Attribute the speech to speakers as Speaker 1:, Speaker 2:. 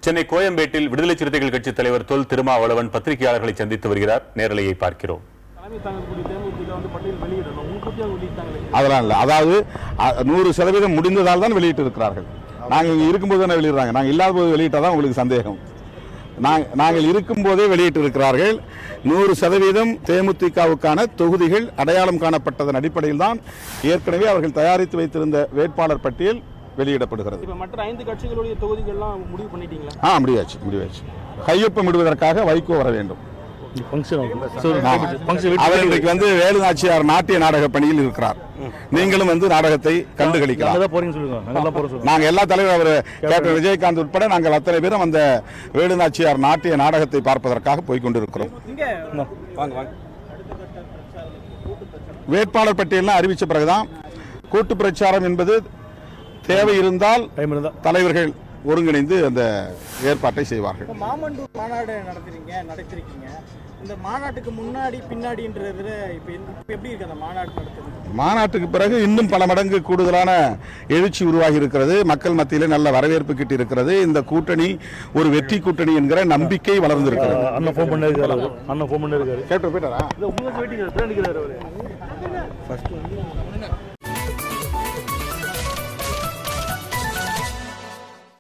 Speaker 1: சென்னை கோயம்பேட்டில் விடுதலை சிறுத்தைகள் கட்சி தலைவர் தொல் திருமாவளவன் பத்திரிகையாளர்களை சந்தித்து வருகிறார். நேரலையை பார்க்கிறோம்.
Speaker 2: அதெல்லாம் இல்லை, அதாவது 100% முடிந்ததால் தான் வெளியிட்டு இருக்கிறார்கள். நாங்கள் இருக்கும்போது தானே வெளியிடுறாங்க, நாங்கள் இல்லாத போது வெளியிட்டாதான் உங்களுக்கு சந்தேகம். நாங்கள் இருக்கும் போதே வெளியிட்டு இருக்கிறார்கள். 100% தேமுதிகவுக்கான தொகுதிகள் அடையாளம் காணப்பட்டதன் அடிப்படையில் தான் ஏற்கனவே அவர்கள் தயாரித்து வைத்திருந்த வேட்பாளர் பட்டியல் வெளியிடப்படுகிறது.
Speaker 3: மற்ற 5 கட்சிகளுடைய தொகுதிகள்லாம் முடிவு பண்ணிட்டீங்களா?
Speaker 2: முடிவாச்சு. கையொப்பம் இடுவதற்காக வைகோ வர வேண்டும். அவர் இன்றைக்கு வேலு நாச்சியார் நாட்டிய நாடக பணியில் இருக்கிறார். நீங்களும் நாடகத்தை கண்டுகளிக்கலாம். நாங்க எல்லா தலைவரும் அவர் கேப்டன் விஜயகாந்த் உட்பட நாங்கள் அத்தனை பேரும் அந்த வேலு நாச்சியார் நாட்டிய நாடகத்தை பார்ப்பதற்காக போய்கொண்டிருக்கிறோம். வேட்பாளர் பட்டியல் அறிவிச்ச பிறகுதான் கூட்டு பிரச்சாரம் என்பது தேவை இருந்தால் தலைவர்கள் ஒருங்கிணைந்து அந்த ஏற்பாட்டை செய்வார்கள்.
Speaker 3: மாமண்டூர் மாநாடு நடத்திருக்கீங்க. இந்த மாநாட்டுக்கு முன்னாடி பின்னாடின்றதுல இப்ப எப்படி இருக்கு அந்த மாநாடு நடத்துறது?
Speaker 2: மாநாட்டுக்கு பிறகு இன்னும் பல மடங்கு கூடுதலான எழுச்சி உருவாகி இருக்கிறது. மக்கள் மத்தியிலே நல்ல வரவேற்பு கிட்டி இருக்கிறது. இந்த கூட்டணி ஒரு வெற்றி கூட்டணி என்கிற நம்பிக்கை வளர்ந்திருக்கிறது.
Speaker 3: கேப்டன் போயிட்டாரா?